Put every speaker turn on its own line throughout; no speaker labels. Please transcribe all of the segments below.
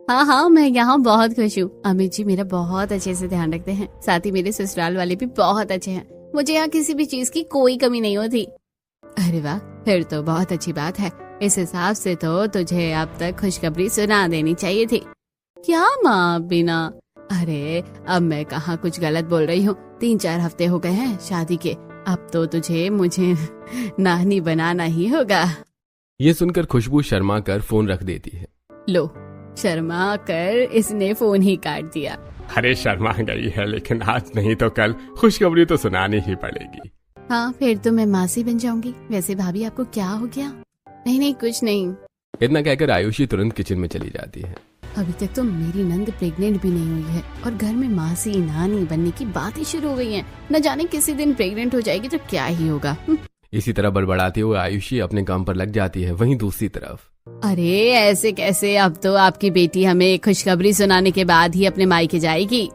हाँ हाँ, मैं यहाँ बहुत खुश हूँ। अमित जी मेरा बहुत अच्छे से ध्यान रखते हैं, साथ ही मेरे ससुराल वाले भी बहुत अच्छे हैं। मुझे यहाँ किसी भी चीज की कोई कमी नहीं होती। अरे वाह, फिर तो बहुत अच्छी बात है। इस हिसाब से तो तुझे अब तक खुशखबरी सुना देनी चाहिए थी। क्या माँ बिना? अरे अब मैं कहाँ कुछ गलत बोल रही हूँ। 3-4 हफ्ते हो गए हैं शादी के, अब तो तुझे मुझे नानी बनाना ही होगा।
ये सुनकर खुशबू शर्मा कर फोन रख देती है।
लो, शर्मा कर इसने फोन ही काट दिया।
अरे शर्मा गई है, लेकिन आज नहीं तो कल खुशखबरी तो सुनानी ही पड़ेगी।
हाँ, फिर तो मैं मासी बन जाऊंगी। वैसे भाभी आपको क्या हो गया? नहीं नहीं, कुछ नहीं।
इतना कहकर आयुषी तुरंत किचन में चली जाती है।
अभी तक तो मेरी नंद प्रेग्नेंट भी नहीं हुई है और घर में मासी नानी बनने की बातें शुरू हो गई हैं। न जाने किसी दिन प्रेग्नेंट हो जाएगी तो क्या ही होगा।
इसी तरह बड़बड़ाते हुए आयुषी अपने काम पर लग जाती है। वहीं दूसरी तरफ,
अरे ऐसे कैसे? अब तो आपकी बेटी हमें खुशखबरी सुनाने के बाद ही अपने मायके जाएगी।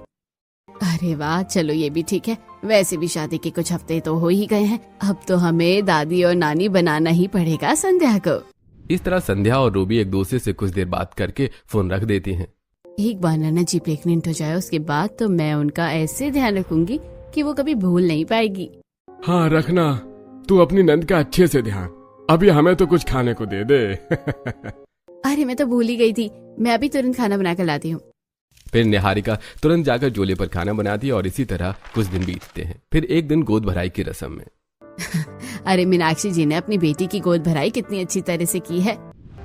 अरे वाह, चलो ये भी ठीक है। वैसे भी शादी के कुछ हफ्ते तो हो ही गए हैं, अब तो हमें दादी और नानी बनाना ही पड़ेगा संध्या को।
इस तरह संध्या और रूबी एक दूसरे से कुछ देर बात करके फोन रख देती हैं।
एक बार नन्ना जी प्रेग्नेंट हो जाए, उसके बाद तो मैं उनका ऐसे ध्यान रखूंगी कि वो कभी भूल नहीं पाएगी।
हाँ रखना तू अपनी नंद का अच्छे से ध्यान। अभी हमें तो कुछ खाने को दे दे।
अरे मैं तो भूल ही गई थी, मैं अभी तुरंत खाना बना कर लाती हूँ।
फिर निहारिका तुरंत जाकर चूल्हे पर खाना बनाती है और इसी तरह कुछ दिन बीतते हैं। फिर एक दिन गोद भराई की रस्म में
अरे मीनाक्षी जी ने अपनी बेटी की गोद भराई कितनी अच्छी तरह से की है।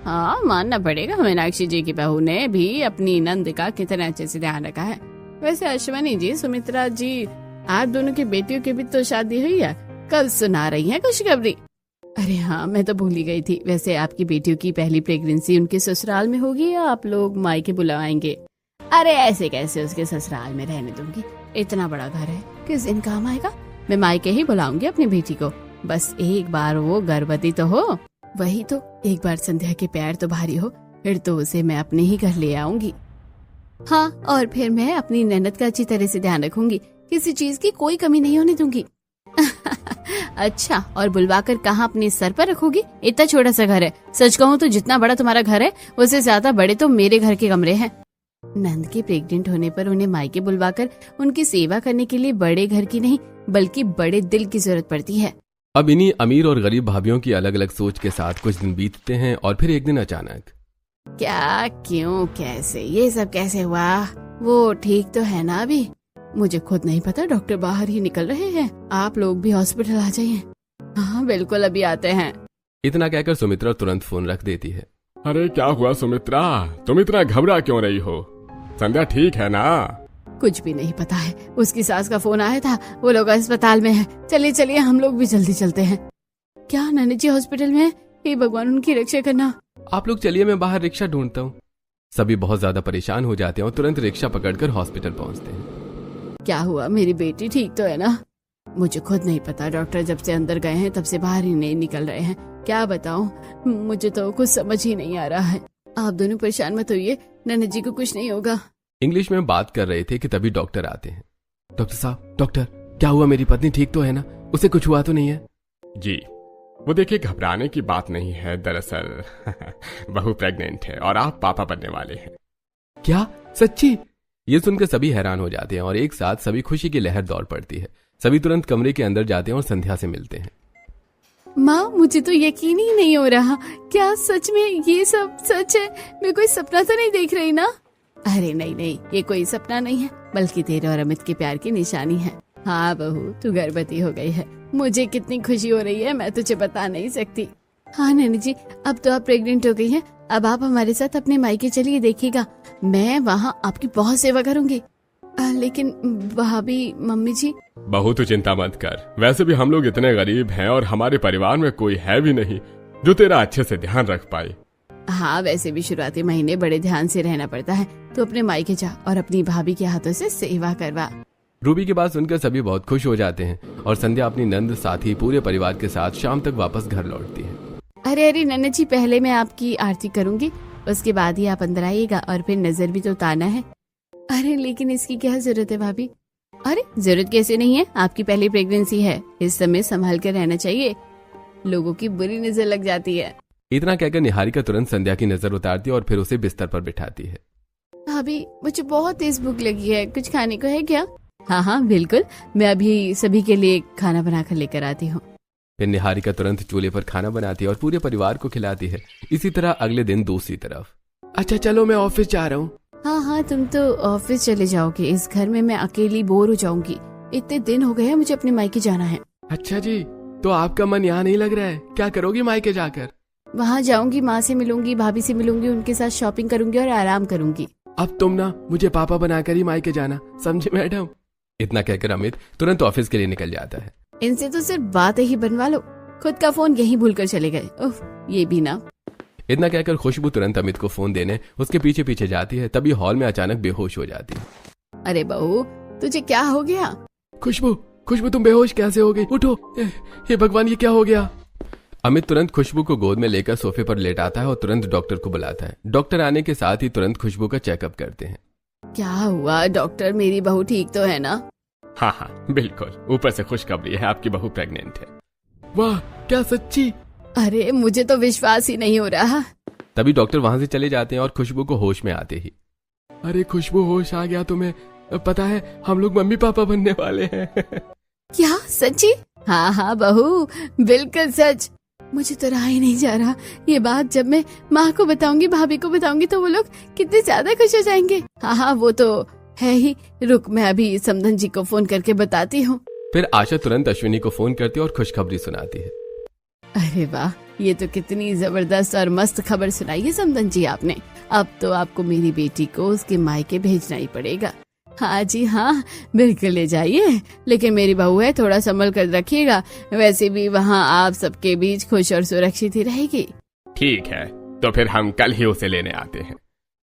हाँ, मानना पड़ेगा, मीनाक्षी जी की बहू ने भी अपनी नंद का कितना अच्छे से ध्यान रखा है। वैसे अश्वनी जी, सुमित्रा जी, आप दोनों की बेटियों की भी तो शादी हुई है, कल सुना रही है खुशखबरी। अरे हाँ, मैं तो भूल ही गई थी। वैसे आपकी बेटियों की पहली प्रेगनेंसी उनके ससुराल में होगी या आप लोग मायके बुलाएंगे? अरे ऐसे कैसे उसके ससुराल में रहने दूंगी, इतना बड़ा घर है, किस दिन काम आएगा। मैं मायके ही बुलाऊंगी अपनी बेटी को, बस एक बार वो गर्भवती तो हो। वही तो, एक बार संध्या के पैर तो भारी हो, फिर तो उसे मैं अपने ही घर ले आऊंगी। हाँ, और फिर मैं अपनी ननद का अच्छी तरह से ध्यान रखूंगी, किसी चीज की कोई कमी नहीं होने दूंगी। अच्छा, और बुलवाकर कहाँ अपने सर पर रखोगी? इतना छोटा सा घर है। सच कहूँ तो जितना बड़ा तुम्हारा घर है उससे ज्यादा बड़े तो मेरे घर के कमरे हैं। नंद के प्रेग्नेंट होने पर उन्हें मायके बुलवाकर उनकी सेवा करने के लिए बड़े घर की नहीं बल्कि बड़े दिल की जरूरत पड़ती है।
अब इन्हीं अमीर और गरीब भाभीियों की अलग अलग सोच के साथ कुछ दिन बीतते हैं और फिर एक दिन अचानक,
क्या, क्यों, कैसे, ये सब कैसे हुआ? वो ठीक तो है ना अभी? मुझे खुद नहीं पता, डॉक्टर बाहर ही निकल रहे हैं। आप लोग भी हॉस्पिटल आ जाइए। हाँ बिल्कुल, अभी आते हैं।
इतना कहकर सुमित्रा तुरंत फोन रख देती है।
अरे क्या हुआ सुमित्रा, तुम इतना घबरा क्यों रही हो? संध्या ठीक है ना?
कुछ भी नहीं पता है, उसकी सास का फोन आया था, वो लोग अस्पताल में है। चलिए चलिए, हम लोग भी जल्दी चलते हैं। क्या नन्ही जी हॉस्पिटल में है? हे भगवान, उनकी रक्षा करना।
आप लोग चलिए, मैं बाहर रिक्शा ढूंढता हूँ। सभी बहुत ज्यादा परेशान हो जाते हैं और तुरंत रिक्शा पकड़कर हॉस्पिटल पहुँचते हैं।
क्या हुआ, मेरी बेटी ठीक तो है ना? मुझे खुद नहीं पता, डॉक्टर जब से अंदर गए हैं तब से बाहर ही नहीं निकल रहे हैं। क्या बताऊं, मुझे तो कुछ समझ ही नहीं आ रहा है। आप दोनों परेशान मत होइए, नन्ही जी को कुछ नहीं होगा।
इंग्लिश में बात कर रहे थे कि तभी डॉक्टर आते हैं। डॉक्टर साहब, डॉक्टर, क्या हुआ? मेरी पत्नी ठीक तो है ना? उसे कुछ हुआ तो नहीं है?
जी, वो देखिए घबराने की बात नहीं है, दरअसल बहू प्रेग्नेंट है और आप पापा बनने वाले हैं।
क्या, सच्ची? ये सुनकर सभी हैरान हो जाते हैं और एक साथ सभी खुशी की लहर दौड़ पड़ती है। सभी तुरंत कमरे के अंदर जाते हैं और संध्या से मिलते हैं।
माँ, मुझे तो यकीन ही नहीं हो रहा, क्या सच में ये सब सच है? मैं कोई सपना तो नहीं देख रही ना? अरे नहीं नहीं, ये कोई सपना नहीं है, बल्कि तेरे और अमित के प्यार की निशानी है। हाँ बहू, तू गर्भवती हो गई है। मुझे कितनी खुशी हो रही है, मैं तुझे बता नहीं सकती। हाँ नैनी जी, अब तो आप प्रेग्नेंट हो गई हैं, अब आप हमारे साथ अपने मायके चलिए, देखिएगा मैं वहाँ आपकी बहुत सेवा करूंगी। लेकिन भाभी, मम्मी जी।
बहू तू चिंता मत कर, वैसे भी हम लोग इतने गरीब हैं और हमारे परिवार में कोई है भी नहीं जो तेरा अच्छे से ध्यान रख पाए।
हाँ, वैसे भी शुरुआती महीने बड़े ध्यान से रहना पड़ता है, तो अपने मायके जा और अपनी भाभी के हाथों से सेवा करवा।
रूबी की बात सुनकर सभी बहुत खुश हो जाते हैं और संध्या अपनी नंद साथी पूरे परिवार के साथ शाम तक वापस घर लौटती है।
अरे नन्ना जी, पहले मैं आपकी आरती करूंगी, उसके बाद ही आप अंदर आइएगा और फिर नजर भी तो उतारना है। अरे लेकिन इसकी क्या जरूरत है भाभी? अरे जरूरत कैसे नहीं है, आपकी पहली प्रेगनेंसी है, इस समय संभाल कर रहना चाहिए, लोगों की बुरी नजर लग जाती है।
इतना कहकर निहारिका तुरंत संध्या की नजर उतारती है और फिर उसे बिस्तर पर बिठाती है।
भाभी मुझे बहुत तेज भूख लगी है, कुछ खाने को है क्या? हाँ हाँ बिल्कुल, मैं अभी सभी के लिए खाना बनाकर लेकर आती हूँ।
फिर निहारिका तुरंत चूल्हे पर खाना बनाती है और पूरे परिवार को खिलाती है। इसी तरह अगले दिन दूसरी तरफ। अच्छा चलो मैं ऑफिस जा रहा हूँ।
हाँ हाँ तुम तो ऑफिस चले जाओगे, इस घर में मैं अकेली बोर हो जाऊंगी। इतने दिन हो गए हैं, मुझे अपने मायके जाना है।
अच्छा जी, तो आपका मन यहाँ नहीं लग रहा है? क्या करोगी मायके जाकर?
वहाँ जाऊंगी, माँ से मिलूंगी, भाभी से मिलूंगी, उनके साथ शॉपिंग करूंगी और आराम करूंगी।
अब तुम ना मुझे पापा बनाकर ही मायके जाना, समझे मैडम? इतना कहकर अमित तुरंत ऑफिस के लिए निकल जाता है।
इनसे तो सिर्फ बातें ही बनवा लो, खुद का फोन यहीं भूल कर चले गए। उफ, ये भी ना।
इतना कहकर खुशबू तुरंत अमित को फोन देने उसके पीछे पीछे जाती है। तभी हॉल में अचानक बेहोश हो जाती है।
अरे बहू, तुझे क्या हो गया?
खुशबू, खुशबू तुम बेहोश कैसे हो गई? उठो, हे भगवान ये क्या हो गया? अमित तुरंत खुशबू को गोद में लेकर सोफे पर लेटाता है और तुरंत डॉक्टर को बुलाता है। डॉक्टर आने के साथ ही तुरंत खुशबू का चेकअप करते हैं।
क्या हुआ डॉक्टर, मेरी बहू ठीक तो है ना?
हाँ हाँ बिल्कुल, ऊपर से खुशखबरी है, आपकी बहू प्रेग्नेंट है।
वाह, क्या सच्ची?
अरे मुझे तो विश्वास ही नहीं हो रहा।
तभी डॉक्टर वहां से चले जाते हैं और खुशबू को होश में आते ही। अरे खुशबू, होश आ गया तुम्हें? पता है हम लोग मम्मी पापा बनने वाले हैं।
क्या सच्ची? हाँ हाँ बहू, बिल्कुल सच। मुझे तो रहा ही नहीं जा रहा। ये बात जब मैं माँ को बताऊंगी, भाभी को बताऊंगी तो वो लोग कितने ज्यादा खुश हो जाएंगे। हाँ हाँ वो तो है ही। रुक, मैं अभी समधन जी को फोन करके बताती हूँ।
फिर आशा तुरंत अश्विनी को फोन करती है और खुशखबरी सुनाती है।
अरे वाह, ये तो कितनी जबरदस्त और मस्त खबर सुनाई है समधन जी आपने। अब तो आपको मेरी बेटी को उसके मायके भेजना ही पड़ेगा। हाँ जी हाँ, बिल्कुल ले जाइए, लेकिन मेरी बहू है, थोड़ा संभल कर रखिएगा। वैसे भी वहाँ आप सबके बीच खुश और सुरक्षित ही रहेगी।
ठीक है, तो फिर हम कल ही उसे लेने आते हैं।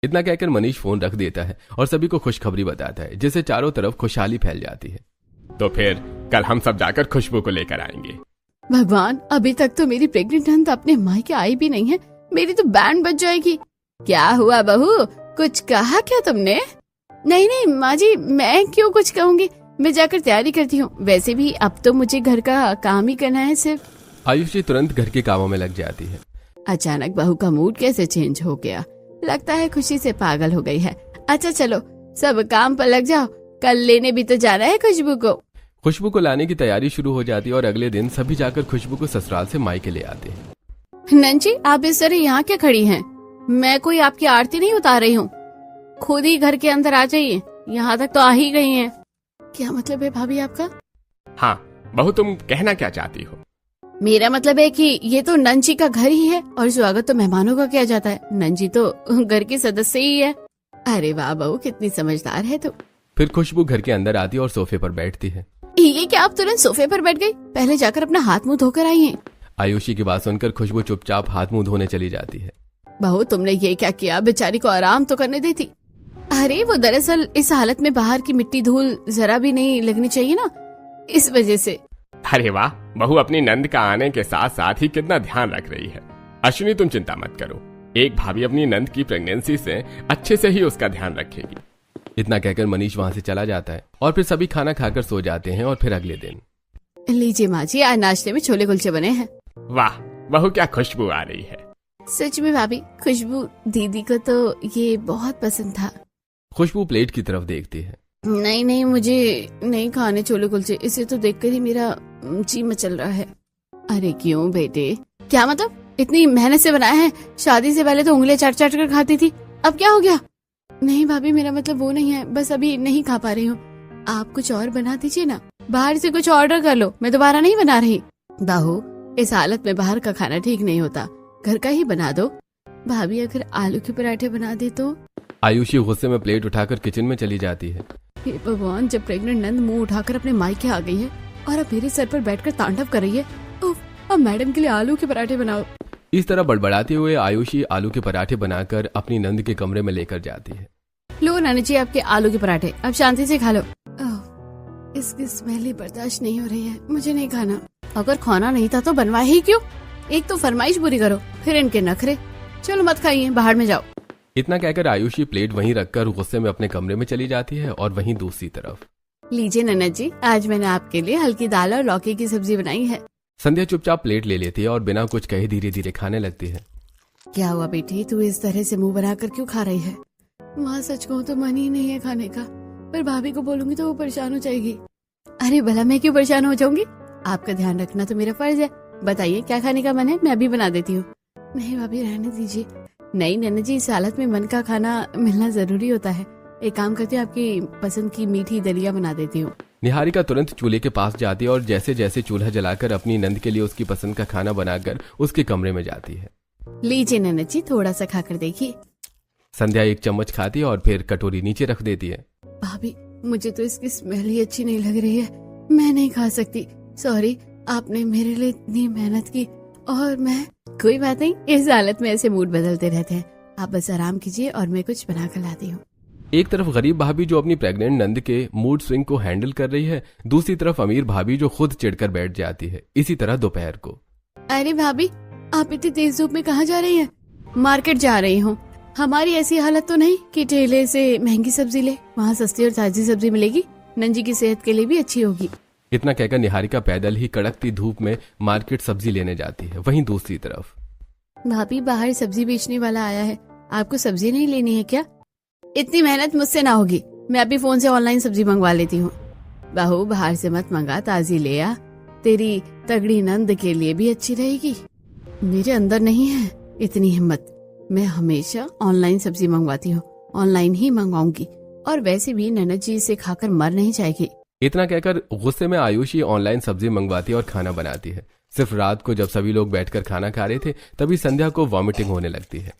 इतना कहकर मनीष फोन रख देता है और सभी को खुशखबरी बताता है, जिससे चारों तरफ खुशहाली फैल जाती है।
तो फिर कल हम सब जाकर खुशबू को लेकर आएंगे।
भगवान, अभी तक तो मेरी प्रेग्नेंट नंद अपने मायके आई भी नहीं है, मेरी तो बैंड बज जाएगी। क्या हुआ बहू, कुछ कहा क्या तुमने? नहीं नहीं माँ जी, मैं क्यों कुछ कहूँगी, मैं जाकर तैयारी करती हूँ। वैसे भी अब तो मुझे घर का काम ही करना है सिर्फ।
आयुषी तुरंत घर के कामों में लग जाती है।
अचानक बहू का मूड कैसे चेंज हो गया, लगता है खुशी से पागल हो गई है। अच्छा चलो सब काम पर लग जाओ, कल लेने भी तो जाना है खुशबू को।
खुशबू को लाने की तैयारी शुरू हो जाती है और अगले दिन सभी जाकर खुशबू को ससुराल से मायके ले आते हैं।
नंजी, आप इस तरह यहाँ क्या खड़ी हैं? मैं कोई आपकी आरती नहीं उतार रही हूँ, खुद ही घर के अंदर आ जाइए। यहाँ तक तो आ ही गई हैं। क्या मतलब है भाभी आपका?
हाँ बहू, तुम कहना क्या चाहती हो?
मेरा मतलब है कि ये तो नंजी का घर ही है और स्वागत तो मेहमानों का किया जाता है। नंजी तो घर के सदस्य ही है। अरे वाह बहू, कितनी समझदार है तू।
फिर खुशबू घर के अंदर आती है और सोफे पर बैठती है।
ये क्या आप तुरंत सोफे पर बैठ गई? पहले जाकर अपना हाथ मुंह धोकर आई हैं।
आयुषी की बात सुनकर खुशबू चुपचाप हाथ मुंह धोने चली जाती है।
बहू तुमने ये क्या किया, बेचारी को आराम तो करने देती। अरे वो दरअसल इस हालत में बाहर की मिट्टी धूल जरा भी नहीं लगनी चाहिए ना, इस वजह से।
अरे वाह, बहू अपनी नंद का आने के साथ साथ ही कितना ध्यान रख रही है। अश्विनी तुम चिंता मत करो, एक भाभी अपनी नंद की प्रेगनेंसी से अच्छे से ही उसका ध्यान रखेगी।
इतना कहकर मनीष वहाँ से चला जाता है और फिर सभी खाना खाकर सो जाते हैं। और फिर अगले दिन,
लीजिए माँ जी, आज नाश्ते में छोले कुलचे बने हैं।
वाह बहू, क्या खुशबू आ रही है।
सच में भाभी, खुशबू दीदी को तो ये बहुत पसंद था।
खुशबू प्लेट की तरफ देखती है।
नहीं नहीं, मुझे नहीं खाने छोले कुलचे, इसे तो देखकर ही मेरा जी मचल रहा है। अरे क्यों बेटे, क्या मतलब? इतनी मेहनत से बनाया है, शादी से पहले तो उंगलियां चाट चाट कर खाती थी, अब क्या हो गया? नहीं भाभी, मेरा मतलब वो नहीं है, बस अभी नहीं खा पा रही हूँ। आप कुछ और बना दीजिए ना, बाहर से कुछ ऑर्डर कर लो, मैं दोबारा नहीं बना रही। बहू, इस हालत में बाहर का खाना ठीक नहीं होता, घर का ही बना दो। भाभी अगर आलू के पराठे बना दे तो?
आयुषी गुस्से में प्लेट उठाकर किचन में चली जाती है।
हे भगवान, जब प्रेग्नेंट नंद मुंह उठाकर अपने मायके आ गई है और अब मेरे सर पर बैठकर तांडव कर रही है। अब मैडम के लिए आलू के पराठे बनाओ।
इस तरह बड़बड़ाते हुए आयुषी आलू के पराठे बनाकर अपनी नंद के कमरे में लेकर जाती है।
लो नानी जी, आपके आलू के पराठे, अब शांति से खा लो। इसकी स्मेल ही बर्दाश्त नहीं हो रही है, मुझे नहीं खाना। अगर खाना नहीं था तो बनवा ही क्यों? एक तो फरमाइश पूरी करो, फिर इनके नखरे। चलो मत खाइए, बाहर में जाओ।
इतना कहकर आयुषी प्लेट वहीं रखकर गुस्से में अपने कमरे में चली जाती है। और वहीं दूसरी तरफ,
लीजिए नन्ना जी, आज मैंने आपके लिए हल्की दाल और लौकी की सब्जी बनाई है।
संध्या चुपचाप प्लेट ले लेती है और बिना कुछ कहे धीरे धीरे खाने लगती है।
क्या हुआ बेटी, तू इस तरह से मुंह बनाकर क्यों खा रही है? वहाँ सच कहूँ तो मन ही नहीं है खाने का, पर भाभी को बोलूंगी तो वो परेशान हो जाएगी। अरे भला मैं क्यों परेशान हो जाऊंगी? आपका ध्यान रखना तो मेरा फर्ज है। बताइए क्या खाने का मन है, मैं अभी बना देती हूँ। नहीं भाभी रहने दीजिए। नहीं नन्ना जी, इस हालत में मन का खाना मिलना जरूरी होता है। एक काम करती हूँ, आपकी पसंद की मीठी दलिया बना देती हूँ।
निहारिका तुरंत चूल्हे के पास जाती है और जैसे जैसे चूल्हा जलाकर अपनी नंद के लिए उसकी पसंद का खाना बनाकर उसके कमरे में जाती है।
लीजिए नन्ना जी, थोड़ा सा खाकर देखिए।
संध्या एक चम्मच खाती है और फिर कटोरी नीचे रख देती है।
भाभी मुझे तो इसकी स्मेल ही अच्छी नहीं लग रही है, मैं नहीं खा सकती। सॉरी, आपने मेरे लिए इतनी मेहनत की और मैं। कोई बात नहीं, इस हालत में ऐसे मूड बदलते रहते हैं। आप बस आराम कीजिए और मैं कुछ बना कर लाती हूँ।
एक तरफ गरीब भाभी जो अपनी प्रेग्नेंट नंद के मूड स्विंग को हैंडल कर रही है, दूसरी तरफ अमीर भाभी जो खुद चिढ़कर बैठ जाती है। इसी तरह दोपहर को।
अरे भाभी, आप इतनी तेज धूप में कहाँ जा रही हैं? मार्केट जा रही हूँ। हमारी ऐसी हालत तो नहीं कि ठेले से महंगी सब्जी ले, वहाँ सस्ती और ताजी सब्जी मिलेगी, नंजी की सेहत के लिए भी अच्छी होगी।
इतना कहकर निहारिका पैदल ही कड़कती धूप में मार्केट सब्जी लेने जाती है। वहीं दूसरी तरफ
भाभी, बाहर सब्जी बेचने वाला आया है, आपको सब्जी नहीं लेनी है क्या? इतनी मेहनत मुझसे ना होगी, मैं अभी फोन से ऑनलाइन सब्जी मंगवा लेती हूँ। बहू बाहर से मत मंगा, ताजी ले आ, तेरी तगड़ी नंद के लिए भी अच्छी रहेगी। मेरे अंदर नहीं है इतनी हिम्मत, मैं हमेशा ऑनलाइन सब्जी मंगवाती हूँ, ऑनलाइन ही मंगवाऊंगी। और वैसे भी ननद जी इसे खाकर मर नहीं जाएगी।
इतना कहकर गुस्से में आयुषी ऑनलाइन सब्जी मंगवाती है और खाना बनाती है। सिर्फ रात को जब सभी लोग बैठकर खाना खा रहे थे तभी संध्या को वॉमिटिंग होने लगती है।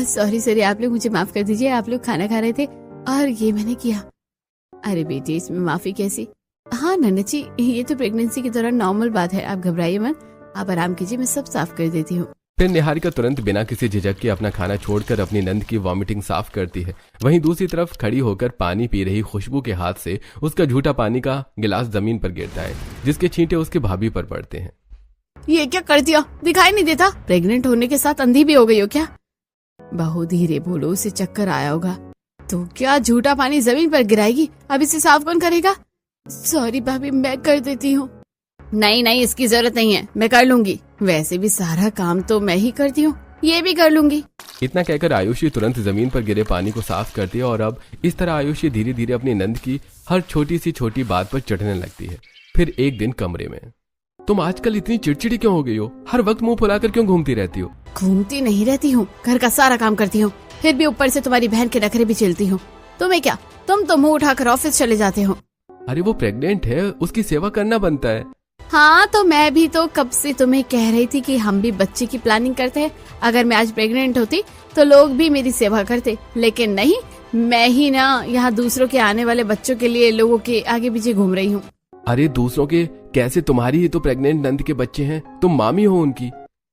सॉरी, आप लोग मुझे माफ कर दीजिए, आप लोग खाना खा रहे थे और ये मैंने किया। अरे बेटी, इसमें माफी कैसी? हाँ नन्ना जी, ये तो प्रेगनेंसी के दौरान नॉर्मल बात है, आप घबराइए मत, आप आराम कीजिए, मैं सब साफ कर देती हूँ।
फिर निहारिका तुरंत बिना किसी झिझक के अपना खाना छोड़कर अपनी नंद की वॉमिटिंग साफ करती है। वहीं दूसरी तरफ खड़ी होकर पानी पी रही खुशबू के हाथ से उसका झूठा पानी का गिलास जमीन पर गिरता है, जिसके छींटे उसके भाभी पर पड़ते हैं।
ये क्या कर दिया, दिखाई नहीं देता? प्रेग्नेंट होने के साथ अंधी भी हो गई हो क्या? बहुत धीरे बोलो, उसे चक्कर आया होगा। तो क्या झूठा पानी जमीन पर गिराएगी? अब इसे साफ कौन करेगा? सॉरी भाभी, मैं कर देती हूँ। नहीं, इसकी जरूरत नहीं है, मैं कर लूंगी, वैसे भी सारा काम तो मैं ही करती हूँ, ये भी कर लूंगी।
इतना कहकर आयुषी तुरंत जमीन पर गिरे पानी को साफ करती है और अब इस तरह आयुषी धीरे धीरे अपनी नंद की हर छोटी सी छोटी बात पर चढ़ने लगती है। फिर एक दिन कमरे में, तुम आजकल इतनी चिड़चिड़ी क्यों हो गई हो? हर वक्त मुंह फुलाकर क्यों घूमती रहती हो?
घूमती नहीं रहती हूँ, घर का सारा काम करती हूँ, फिर भी ऊपर से तुम्हारी बहन के नखरे भी झेलती हूँ। तुम्हें क्या, तुम तो मुंह उठाकर ऑफिस चले जाते हो।
अरे वो प्रेग्नेंट है, उसकी सेवा करना बनता है।
हाँ तो मैं भी तो कब से तुम्हें कह रही थी कि हम भी बच्चे की प्लानिंग करते हैं। अगर मैं आज प्रेग्नेंट होती तो लोग भी मेरी सेवा करते, लेकिन नहीं, मैं ही ना यहाँ दूसरों के आने वाले बच्चों के लिए लोगों के आगे पीछे घूम रही हूँ।
अरे दूसरों के कैसे? तुम्हारी ही तो प्रेग्नेंट नंद के बच्चे हैं, तुम मामी हो उनकी।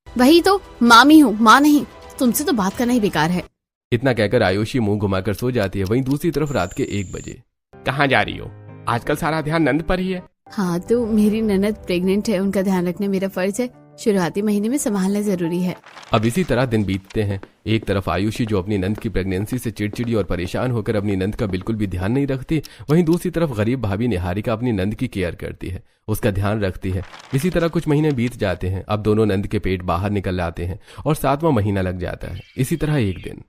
वही तो, मामी हूँ, माँ नहीं। तुमसे तो बात करना ही बेकार है।
इतना कहकर आयुषी मुंह घुमाकर सो जाती है। वहीं दूसरी तरफ रात के 1 बजे।
कहाँ जा रही हो? आजकल सारा ध्यान नंद पर ही है।
हाँ तो मेरी ननद प्रेग्नेंट है, उनका ध्यान रखना मेरा फर्ज है, शुरुआती महीने में संभालना जरूरी है।
अब इसी तरह दिन बीतते हैं। एक तरफ आयुषी जो अपनी नंद की प्रेगनेंसी से चिड़चिड़ी और परेशान होकर अपनी नंद का बिल्कुल भी ध्यान नहीं रखती, वहीं दूसरी तरफ गरीब भाभी निहारिका अपनी नंद की केयर करती है, उसका ध्यान रखती है। इसी तरह कुछ महीने बीत जाते हैं। अब दोनों नंद के पेट बाहर निकल आते हैं और 7वां महीना लग जाता है। इसी तरह एक दिन,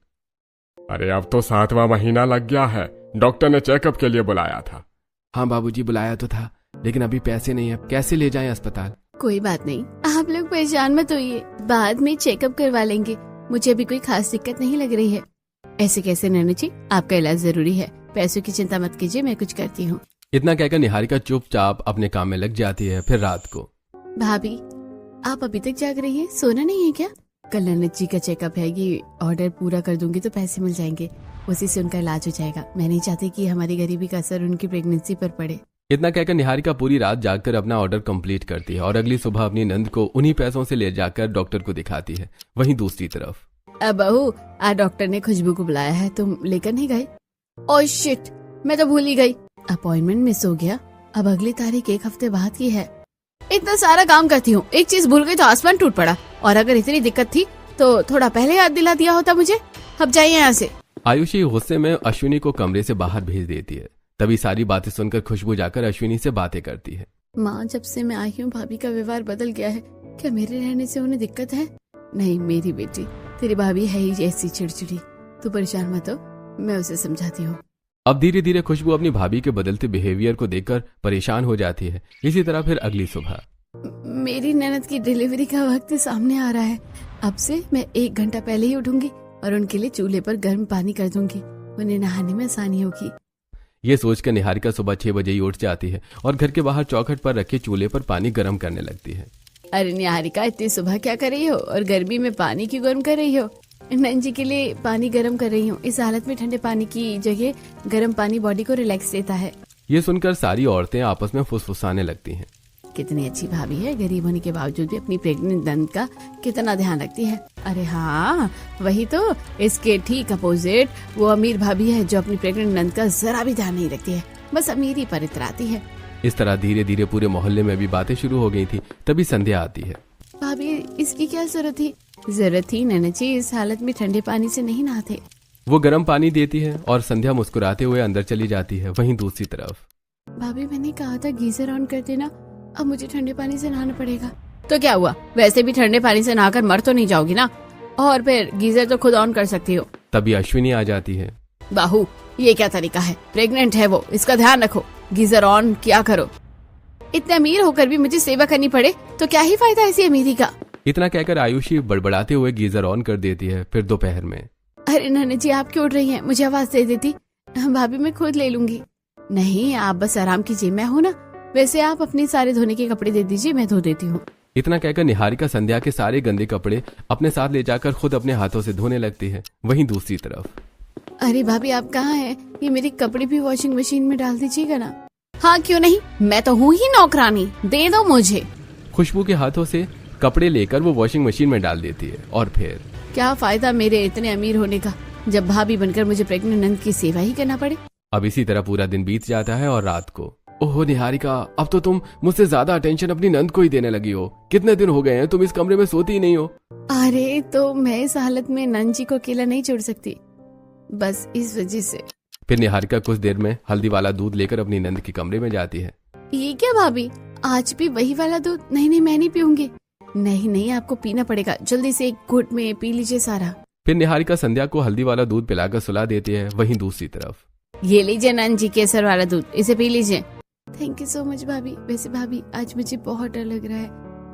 अरे अब तो 7वां महीना लग गया है, डॉक्टर ने चेकअप के लिए बुलाया था।
हाँ बाबूजी, बुलाया तो था, लेकिन अभी पैसे नहीं है, कैसे ले जाएं अस्पताल?
कोई बात नहीं, आप लोग परेशान मत होइए, बाद में चेकअप करवा लेंगे, मुझे अभी कोई खास दिक्कत नहीं लग रही है। ऐसे कैसे नैना जी, आपका इलाज जरूरी है, पैसों की चिंता मत कीजिए, मैं कुछ करती हूँ।
इतना कहकर निहारिका चुपचाप अपने काम में लग जाती है। फिर रात को,
भाभी आप अभी तक जाग रही है, सोना नहीं है क्या? कल ननद जी का चेकअप है, ये ऑर्डर पूरा कर दूंगी तो पैसे मिल जाएंगे, उसी से उनका इलाज हो जाएगा। मैं नहीं चाहती कि हमारी गरीबी का असर उनकी प्रेगनेंसी पर पड़े।
इतना कहकर निहारिका पूरी रात जागकर अपना ऑर्डर कंप्लीट करती है और अगली सुबह अपनी नंद को उन्हीं पैसों से ले जाकर डॉक्टर को दिखाती है। वहीं दूसरी तरफ,
अब बहू, आज डॉक्टर ने खुशबू को बुलाया है, तुम लेकर नहीं गए? ओह शिट, मैं तो भूल ही गई, अपॉइंटमेंट मिस हो गया। अब अगली तारीख 1 हफ्ते बाद की है। इतना सारा काम करती हूँ, एक चीज भूल गई तो आसमान टूट पड़ा। और अगर इतनी दिक्कत थी तो थोड़ा पहले याद दिला दिया होता मुझे। अब जाइए यहाँ से।
आयुषी गुस्से में अश्विनी को कमरे से बाहर भेज देती है। तभी सारी बातें सुनकर खुशबू जाकर अश्विनी से बातें करती है।
माँ, जब से मैं आई हूँ भाभी का व्यवहार बदल गया है, क्या मेरे रहने से उन्हें दिक्कत है? नहीं मेरी बेटी, तेरी भाभी है ही ऐसी चिड़चिड़ी, तू परेशान मत हो, मैं उसे समझाती हूँ।
अब धीरे धीरे खुशबू अपनी भाभी के बदलते बिहेवियर को देखकर परेशान हो जाती है। इसी तरह फिर अगली सुबह
मेरी ननद की डिलीवरी का वक्त सामने आ रहा है। अब से मैं 1 घंटा पहले ही उठूंगी और उनके लिए चूल्हे पर गर्म पानी कर दूंगी। उन्हें नहाने में आसानी होगी।
ये सोचकर निहारिका सुबह 6 बजे ही उठ जाती है और घर के बाहर चौखट पर रखे चूल्हे पर पानी गर्म करने लगती है।
अरे निहारिका, इतनी सुबह क्या कर रही हो और गर्मी में पानी क्यों गर्म कर रही हो? नंद जी के लिए पानी गर्म कर रही हूँ। इस हालत में ठंडे पानी की जगह गर्म पानी बॉडी को रिलैक्स देता है।
ये सुनकर सारी औरतें आपस में फुसफुसाने लगती हैं।
कितनी अच्छी भाभी है, गरीब होने के बावजूद भी अपनी प्रेग्नेंट नंद का कितना ध्यान रखती है। अरे हाँ, वही तो। इसके ठीक अपोजिट वो अमीर भाभी है जो अपनी प्रेग्नेंट नंद का जरा भी ध्यान नहीं रखती है, बस अमीरी पर इतराती है।
इस तरह धीरे धीरे पूरे मोहल्ले में भी बातें शुरू हो गई थी। तभी संध्या आती है।
भाभी, इसकी क्या जरूरत थी? जरूरत थी नैना जी, इस हालत में ठंडे पानी से नहीं नहाते।
वो गर्म पानी देती है और संध्या मुस्कुराते हुए अंदर चली जाती है। वहीं दूसरी तरफ
भाभी, मैंने कहा था गीजर ऑन कर देना, अब मुझे ठंडे पानी से नहाना पड़ेगा। तो क्या हुआ, वैसे भी ठंडे पानी से नहाकर मर तो नहीं जाओगी ना, और फिर गीजर तो खुद ऑन कर सकती हो।
तभी अश्विनी आ जाती है।
बाहू, ये क्या तरीका है? प्रेग्नेंट है वो, इसका ध्यान रखो, गीजर ऑन क्या करो। इतने अमीर होकर भी मुझे सेवा करनी पड़े तो क्या ही फायदा ऐसी अमीरी का।
इतना कहकर आयुषी बड़बड़ाते हुए गीजर ऑन कर देती है। फिर दोपहर में
अरे नन्हे जी, आप क्यों उठ रही हैं? मुझे आवाज दे देती। भाभी, मैं खुद ले लूंगी। नहीं, आप बस आराम कीजिए, मैं हूँ ना। वैसे आप अपने सारे धोने के कपड़े दे दीजिए, मैं धो देती हूँ।
इतना कहकर निहारिका संध्या के सारे गंदे कपड़े अपने साथ ले जाकर खुद अपने हाथों से धोने लगती है। वहीं दूसरी तरफ
अरे भाभी, आप कहाँ हैं? ये मेरे कपड़े भी वॉशिंग मशीन में डाल दीजिएगा ना। हाँ, क्यों नहीं, मैं तो हूँ ही नौकरानी, दे दो मुझे।
खुशबू के हाथों से कपड़े लेकर वो वॉशिंग मशीन में डाल देती है। और फिर
क्या फायदा मेरे इतने अमीर होने का, जब भाभी बनकर मुझे प्रेग्नेंट नंद की सेवा ही करना पड़े।
अब इसी तरह पूरा दिन बीत जाता है और रात को ओहो निहारिका, अब तो तुम मुझसे ज्यादा अटेंशन अपनी नंद को ही देने लगी हो। कितने दिन हो गए हैं तुम इस कमरे में सोती ही नहीं हो।
अरे तो मैं इस हालत में नंद जी को अकेला नहीं छोड़ सकती, बस इस वजह से।
फिर निहारिका कुछ देर में हल्दी वाला दूध लेकर अपनी नंद के कमरे में जाती है।
ये क्या भाभी, आज भी वही वाला दूध? नहीं नहीं, मैं नहीं पीऊंगी। नहीं नहीं, आपको पीना पड़ेगा, जल्दी से 1 घूंट में पी लीजिए सारा।
फिर निहारिका संध्या को हल्दी वाला दूध पिलाकर सुला देती है। वहीं दूसरी तरफ
ये लीजिए नंद जी, केसर वाला दूध, इसे पी लीजिए। थैंक यू सो मच भाभी। वैसे भाभी, आज मुझे बहुत डर लग रहा है,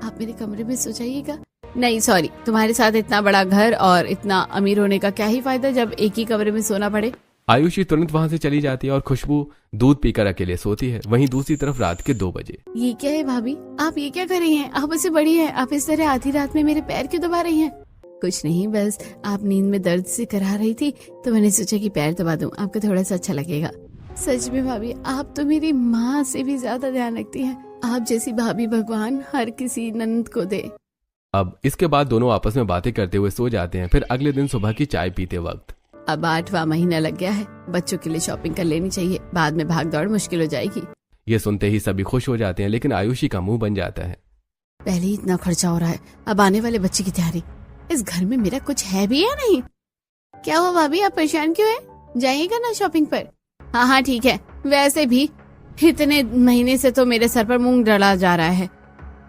आप मेरे कमरे में सो जाइएगा। नहीं सॉरी, तुम्हारे साथ इतना बड़ा घर और इतना अमीर होने का क्या ही फायदा जब एक ही कमरे में सोना पड़े।
आयुषी तुरंत वहाँ से चली जाती है और खुशबू दूध पीकर अकेले सोती है। वहीं दूसरी तरफ रात के 2 बजे
ये क्या है भाभी, आप ये क्या कर रही हैं? आप उससे बड़ी हैं, आप इस तरह आधी रात में मेरे पैर क्यों दबा रही हैं? कुछ नहीं, बस आप नींद में दर्द से करा रही थी तो मैंने सोचा कि पैर दबा दूं, आपको थोड़ा सा अच्छा लगेगा। सच में भाभी, आप तो मेरी माँ से भी ज्यादा ध्यान रखती हैं। आप जैसी भाभी भगवान हर किसी नंद को दे।
अब इसके बाद दोनों आपस में बातें करते हुए सो जाते हैं। फिर अगले दिन सुबह की चाय पीते वक्त
अब 8वां महीना लग गया है, बच्चों के लिए शॉपिंग कर लेनी चाहिए, बाद में भाग दौड़ मुश्किल हो जाएगी।
ये सुनते ही सभी खुश हो जाते हैं, लेकिन आयुषी का मुंह बन जाता है।
पहले ही इतना खर्चा हो रहा है, अब आने वाले बच्चे की तैयारी। इस घर में मेरा कुछ है भी या नहीं? क्या हुआ भाभी, आप परेशान क्यों है? जाइएगा ना शॉपिंग पर। हाँ हाँ ठीक है, वैसे भी इतने महीने से तो मेरे सर पर मूंग डला जा रहा है,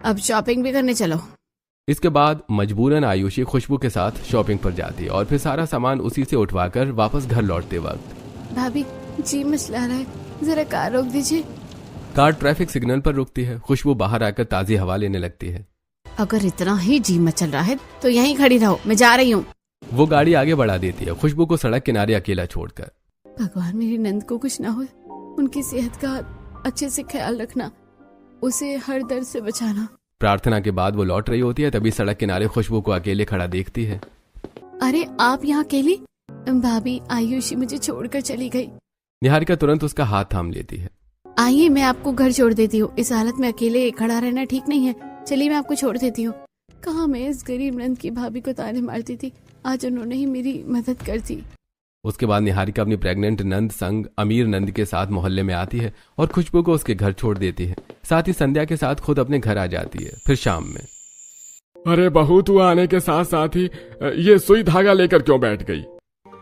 अब शॉपिंग भी करने चलो।
इसके बाद मजबूरन आयुषी खुशबू के साथ शॉपिंग पर जाती है और फिर सारा सामान उसी से उठवाकर वापस घर लौटते वक्त
भाभी जी मचला रहा है, जरा कार रोक दीजिए।
कार ट्रैफिक सिग्नल पर रुकती है। खुशबू बाहर आकर ताजी हवा लेने लगती है।
अगर इतना ही जी मचल रहा है तो यहीं खड़ी रहो, मैं जा रही हूँ।
वो गाड़ी आगे बढ़ा देती है, खुशबू को सड़क किनारे अकेला छोड़कर।
भगवान मेरी नंद को कुछ ना हो, उनकी सेहत का अच्छे से ख्याल रखना, उसे हर दर्द से बचाना।
प्रार्थना के बाद वो लौट रही होती है, तभी सड़क किनारे खुशबू को अकेले खड़ा देखती है।
अरे आप यहाँ अकेली? भाभी आयुषी मुझे छोड़कर चली गई।
निहारिका तुरंत उसका हाथ थाम लेती है।
आइए मैं आपको घर छोड़ देती हूँ, इस हालत में अकेले खड़ा रहना ठीक नहीं है, चलिए मैं आपको छोड़ देती हूँ। कहाँ मैं इस गरीब नंद की भाभी को ताने मारती थी, आज उन्होंने ही मेरी मदद कर दी।
उसके बाद निहारिका अपनी प्रेग्नेंट नंद संग अमीर नंद के साथ मोहल्ले में आती है और खुशबू को उसके घर छोड़ देती है। साथ ही संध्या के साथ खुद अपने घर आ जाती है। फिर शाम में
अरे बहू, तू आने के साथ साथ ही ये सुई धागा लेकर क्यों बैठ गई?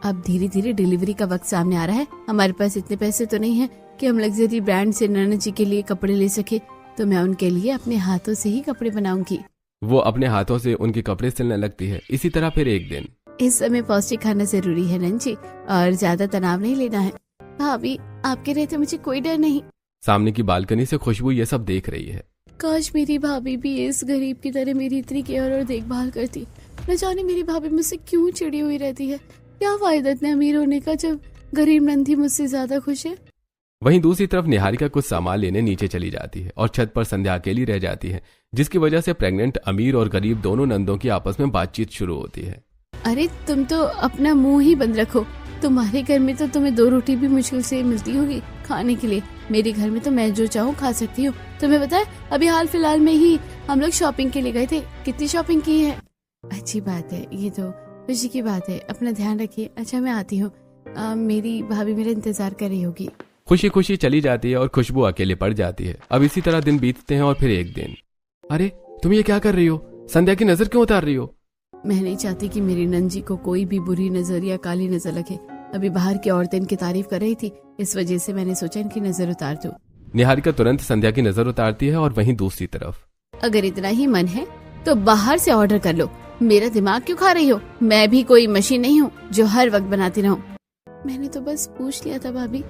अब धीरे धीरे डिलीवरी का वक्त सामने आ रहा है, हमारे पास इतने पैसे तो नहीं है कि हम लग्जरी ब्रांड से नन्ना जी के लिए कपड़े ले सके, तो मैं उनके लिए अपने हाथों से ही कपड़े बनाऊंगी।
वो अपने हाथों से उनके कपड़े सिलने लगती है। इसी तरह फिर एक दिन
इस समय पौष्टिक खाना जरूरी है नंद जी, और ज्यादा तनाव नहीं लेना है। भाभी आपके रहते मुझे कोई डर नहीं।
सामने की बालकनी से खुशबू ये सब देख रही है।
काश मेरी भाभी भी इस गरीब की तरह मेरी इतनी केयर और देखभाल करती। न जाने मेरी भाभी मुझसे क्यों चिड़ी हुई रहती है। क्या फायदा इतने अमीर होने का जब गरीब नंदी मुझसे ज्यादा खुश है।
वहीं दूसरी तरफ निहारिका कुछ सामान लेने नीचे चली जाती है और छत पर संध्या अकेली रह जाती है, जिसकी वजह से प्रेग्नेंट अमीर और गरीब दोनों नंदों की आपस में बातचीत शुरू होती है।
अरे तुम तो अपना मुंह ही बंद रखो। तुम्हारे घर में तो तुम्हें 2 रोटी भी मुश्किल से मिलती होगी खाने के लिए। मेरे घर में तो मैं जो चाहूँ खा सकती हूँ। तुम्हें पता है अभी हाल फिलहाल में ही हम लोग शॉपिंग के लिए गए थे। कितनी शॉपिंग की है। अच्छी बात है, ये तो खुशी की बात है। अपना ध्यान रखिए। अच्छा मैं आती हूँ, मेरी भाभी मेरा इंतजार कर रही होगी।
खुशी खुशी चली जाती है और खुशबू अकेले पड़ जाती है। अब इसी तरह दिन बीतते हैं और फिर एक दिन। अरे तुम ये क्या कर रही हो? संध्या की नजर क्यों उतार रही हो?
मैं नहीं चाहती कि मेरी नंजी को कोई भी बुरी नजर या काली नजर लगे। अभी बाहर की औरतें इनकी तारीफ कर रही थी, इस वजह से मैंने सोचा इनकी नजर उतार दूं।
निहारिका तुरंत संध्या की नजर उतारती है और वहीं दूसरी तरफ,
अगर इतना ही मन है तो बाहर से ऑर्डर कर लो। मेरा दिमाग क्यों खा रही हो? मैं भी कोई मशीन नहीं हूँ जो हर वक्त बनाती रहूं। मैंने तो बस पूछ लिया था भाभी।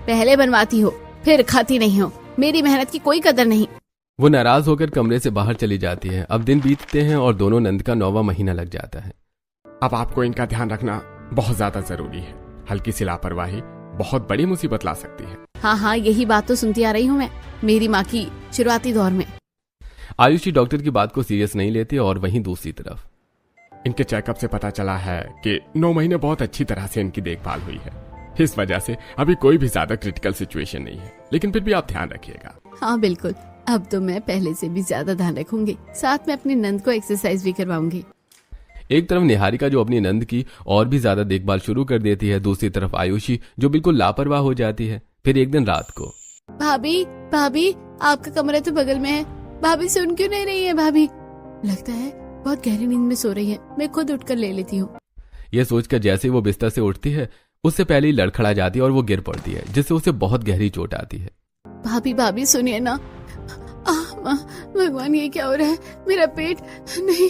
पहले बनवाती हो फिर खाती नहीं हो। मेरी मेहनत की कोई कदर नहीं।
वो नाराज होकर कमरे से बाहर चली जाती है। अब दिन बीतते हैं और दोनों नंद का 9वां महीना लग जाता है।
अब आपको इनका ध्यान रखना बहुत ज्यादा जरूरी है। हल्की सी लापरवाही बहुत बड़ी मुसीबत ला सकती है।
हाँ, यही बात तो सुनती आ रही हूँ मैं मेरी माँ की शुरुआती दौर में।
आयुषी डॉक्टर की बात को सीरियस नहीं लेती और वहीं दूसरी तरफ
इनके चेकअप से पता चला है कि 9 महीने बहुत अच्छी तरह से इनकी देखभाल हुई है। इस वजह से अभी कोई भी ज्यादा क्रिटिकल सिचुएशन नहीं है, लेकिन फिर भी आप ध्यान रखिएगा।
हाँ बिल्कुल, अब तो मैं पहले से भी ज्यादा ध्यान रखूंगी। साथ में अपनी नंद को एक्सरसाइज भी करवाऊंगी।
एक तरफ निहारिका जो अपनी नंद की और भी ज्यादा देखभाल शुरू कर देती है, दूसरी तरफ आयुषी जो बिल्कुल लापरवाह हो जाती है। फिर एक दिन रात को,
भाभी आपका कमरा तो बगल में है। भाभी सुन क्यों नहीं रही है? भाभी लगता है बहुत गहरी नींद में सो रही है। मैं खुद उठकर ले लेती हूँ।
यह सोचकर जैसे वो बिस्तर से उठती है उससे पहले ही लड़खड़ा जाती है और वो गिर पड़ती है, जिससे उसे बहुत गहरी चोट आती है।
भाभी सुनिए ना। भगवान ये क्या हो रहा है? मेरा पेट नहीं।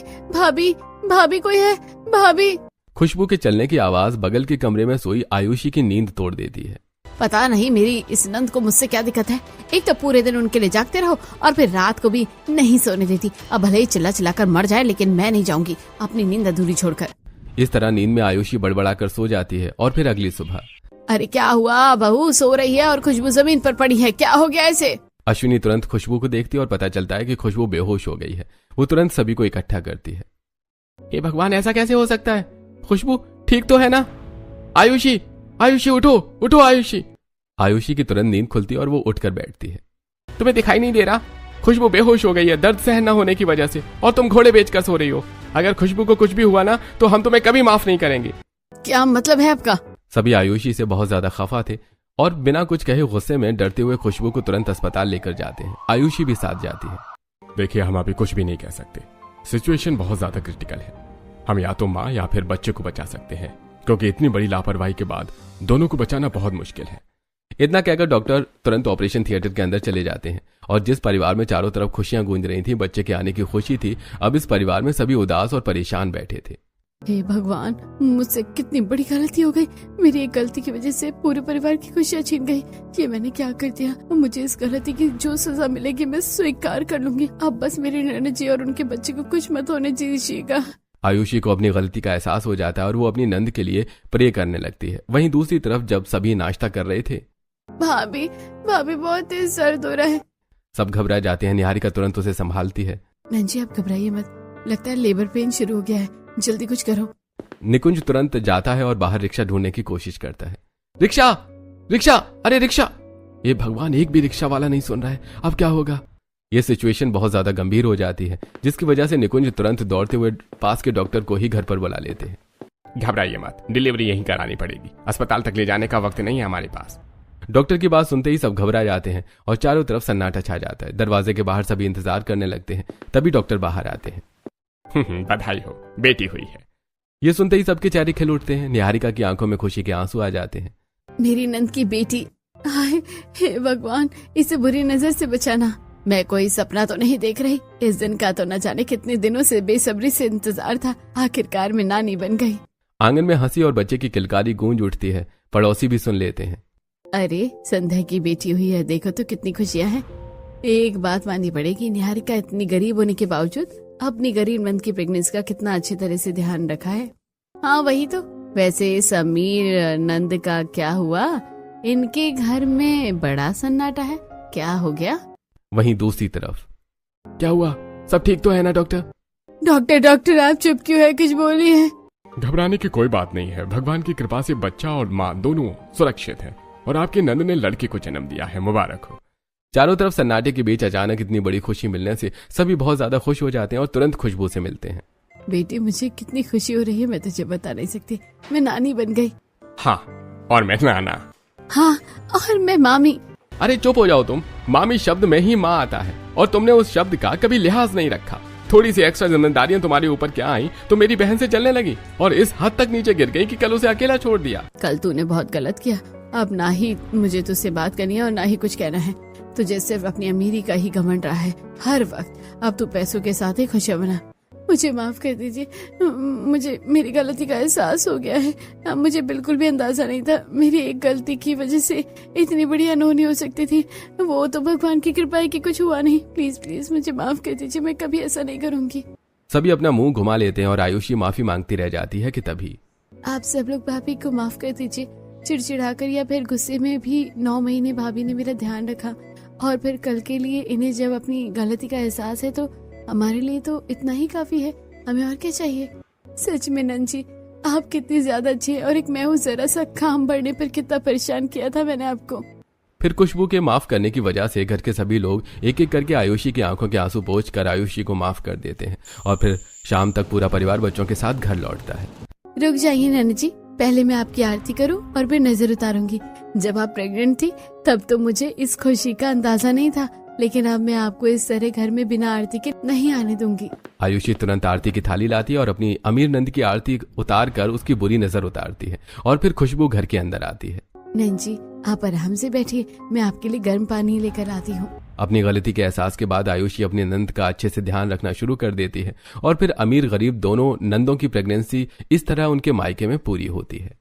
भाभी कोई है? भाभी।
खुशबू के चलने की आवाज बगल के कमरे में सोई आयुषी की नींद तोड़ देती है।
पता नहीं मेरी इस नंद को मुझसे क्या दिक्कत है। एक तो पूरे दिन उनके लिए जागते रहो और फिर रात को भी नहीं सोने देती। अब भले ही चिल्ला कर मर जाए, लेकिन मैं नहीं जाऊंगी अपनी नींद अधूरी छोड़कर।
इस तरह नींद में आयुषी बड़बड़ा कर सो जाती है और फिर अगली सुबह,
अरे क्या हुआ? बहू सो रही है और खुशबू जमीन पर पड़ी है। क्या हो गया इसे?
अश्विनी तुरंत खुशबू को देखती है और पता चलता है कि खुशबू बेहोश हो गई है। वो तुरंत सभी को इकट्ठा करती है। हे भगवान, ऐसा कैसे हो सकता है? खुशबू ठीक तो है ना? आयुषी उठो आयुषी। आयुषी की तुरंत नींद खुलती है और वो उठकर बैठती है।
तुम्हें दिखाई नहीं दे रहा? खुशबू बेहोश हो गई है दर्द सहन न होने की वजह से, और तुम घोड़े बेचकर सो रही हो। अगर खुशबू को कुछ भी हुआ ना तो हम तुम्हें कभी माफ नहीं करेंगे।
क्या मतलब है आपका?
सभी आयुषी से बहुत ज्यादा खफा थे और बिना कुछ कहे गुस्से में डरते हुए खुशबू को तुरंत अस्पताल लेकर जाते हैं। आयुषी भी साथ जाती है।
देखिए, हम अभी कुछ भी नहीं कह सकते। सिचुएशन बहुत ज्यादा क्रिटिकल है। हम या तो माँ या फिर बच्चे को बचा सकते हैं, क्योंकि इतनी बड़ी लापरवाही के बाद दोनों को बचाना बहुत मुश्किल है।
इतना कहकर डॉक्टर तुरंत ऑपरेशन थिएटर के अंदर चले जाते हैं और जिस परिवार में चारों तरफ खुशियां गूंज रही थी, बच्चे के आने की खुशी थी, अब इस परिवार में सभी उदास और परेशान बैठे थे।
हे भगवान, मुझसे कितनी बड़ी गलती हो गई। मेरी एक गलती की वजह से पूरे परिवार की खुशियां छीन गई। ये मैंने क्या कर दिया? मुझे इस गलती की जो सजा मिलेगी मैं स्वीकार कर लूंगी। अब बस मेरे नैना जी और उनके बच्चे को कुछ मत होने दीजिएगा।
आयुषी को अपनी गलती का एहसास हो जाता है और वो अपनी नंद के लिए प्रे करने लगती है। वहीं दूसरी तरफ जब सभी नाश्ता कर रहे थे,
भाभी बहुत तेज दर्द हो रहा है।
सब घबरा जाते हैं। निहारिका तुरंत उसे संभालती है।
नंजी आप घबराइए मत, लगता है लेबर पेन शुरू हो गया है, जल्दी कुछ करो।
निकुंज तुरंत जाता है और बाहर रिक्शा ढूंढने की कोशिश करता है। रिक्शा, अरे रिक्शा। ये भगवान, एक भी रिक्शा वाला नहीं सुन रहा है। अब क्या होगा? ये सिचुएशन बहुत ज्यादा गंभीर हो जाती है, जिसकी वजह से निकुंज तुरंत दौड़ते हुए पास के डॉक्टर को ही घर पर बुला लेते हैं।
घबराइए मत, डिलीवरी यहीं करानी पड़ेगी। अस्पताल तक ले जाने का वक्त नहीं है हमारे पास।
डॉक्टर की बात सुनते ही सब घबरा जाते हैं और चारों तरफ सन्नाटा छा जाता है। दरवाजे के बाहर सभी इंतजार करने लगते हैं। तभी डॉक्टर बाहर आते हैं।
बधाई हो, बेटी हुई है।
ये सुनते ही सबके चेहरे खिल उठते हैं। निहारिका की आंखों में खुशी के आंसू आ जाते हैं।
मेरी नंद की बेटी। हाय हे भगवान, इसे बुरी नजर से बचाना। मैं कोई सपना तो नहीं देख रही। इस दिन का तो न जाने कितने दिनों से बेसब्री से इंतजार था। आखिरकार मैं नानी बन गई।
आंगन में हंसी और बच्चे की किलकारी गूंज उठती है। पड़ोसी भी सुन लेते हैं।
अरे संध्या की बेटी हुई है, देखो तो कितनी खुशियां हैं। एक बात माननी पड़ेगी, निहारिका इतनी गरीब होने के बावजूद अपनी गरीब नंद की प्रेगनेंसी का कितना अच्छी तरह से ध्यान रखा है। हाँ वही तो। वैसे समीर नंद का क्या हुआ? इनके घर में बड़ा सन्नाटा है, क्या हो गया?
वहीं दूसरी तरफ
क्या हुआ? सब ठीक तो है ना डॉक्टर?
डॉक्टर आप चुप क्यों है? कुछ बोलिए।
घबराने की कोई बात नहीं है। भगवान की कृपा से बच्चा और माँ दोनों सुरक्षित हैं और आपके नंद ने लड़के को जन्म दिया है, मुबारक हो।
चारों तरफ सन्नाटे के बीच अचानक इतनी बड़ी खुशी मिलने से सभी बहुत ज्यादा खुश हो जाते हैं और तुरंत खुशबू से मिलते हैं।
बेटी मुझे कितनी खुशी हो रही है, मैं तुझे बता नहीं सकती। मैं नानी बन गई।
हाँ, और मैं नाना।
हाँ, और मैं मामी।
अरे चुप हो जाओ तुम। मामी शब्द में ही माँ आता है और तुमने उस शब्द का कभी लिहाज नहीं रखा। थोड़ी सी एक्स्ट्रा जिम्मेदारियां तुम्हारे ऊपर क्या आई तो मेरी बहन से चलने लगी और इस हद तक नीचे गिर गई कि कल उसे अकेला छोड़ दिया।
कल तूने बहुत गलत किया। अब ना ही मुझे तुझसे बात करनी है और ना ही कुछ कहना है। तुझे सिर्फ अपनी अमीरी का ही घमंड रहा है हर वक्त। अब तू पैसों के साथ ही खुशियां मना। मुझे माफ कर दीजिए। मुझे मेरी गलती का एहसास हो गया है। मुझे बिल्कुल भी अंदाजा नहीं था मेरी एक गलती की वजह से इतनी बड़ी अनहोनी हो सकती थी। वो तो भगवान की कृपा है कि कुछ हुआ नहीं। प्लीज प्लीज मुझे माफ कर दीजिए, मैं कभी ऐसा नहीं करूंगी।
सभी अपना मुंह घुमा लेते हैं और आयुषी माफी मांगती रह जाती है कि तभी
आप सब लोग भाभी को माफ कर दीजिए। चिड़चिड़ाकर या फिर गुस्से में भी 9 महीने भाभी ने मेरा ध्यान रखा और फिर कल के लिए इन्हें जब अपनी गलती का एहसास है तो हमारे लिए तो इतना ही काफी है। हमें और क्या चाहिए? सच में नंद जी आप कितनी ज्यादा अच्छी है और एक मैं हूँ, जरा सा काम बढ़ने पर कितना परेशान किया था मैंने आपको।
फिर खुशबू के माफ करने की वजह से घर के सभी लोग एक एक करके आयुषी की आंखों के आंसू पोंछकर आयुषी को माफ कर देते हैं और फिर शाम तक पूरा परिवार बच्चों के साथ घर लौटता है।
रुक जाइए नंद जी, पहले मैं आपकी आरती करूं और फिर नजर उतारूंगी। जब आप प्रेग्नेंट थी तब तो मुझे इस खुशी का अंदाजा नहीं था, लेकिन अब मैं आपको इस तरह घर में बिना आरती के नहीं आने दूंगी।
आयुषी तुरंत आरती की थाली लाती है और अपनी अमीर नंद की आरती उतार कर उसकी बुरी नजर उतारती है और फिर खुशबू घर के अंदर आती है।
नंद जी आप आराम से बैठिए, मैं आपके लिए गर्म पानी लेकर आती हूँ।
अपनी गलती के एहसास के बाद आयुषी अपनी नंद का अच्छे से ध्यान रखना शुरू कर देती है और फिर अमीर गरीब दोनों नंदों की प्रेगनेंसी इस तरह उनके मायके में पूरी होती है।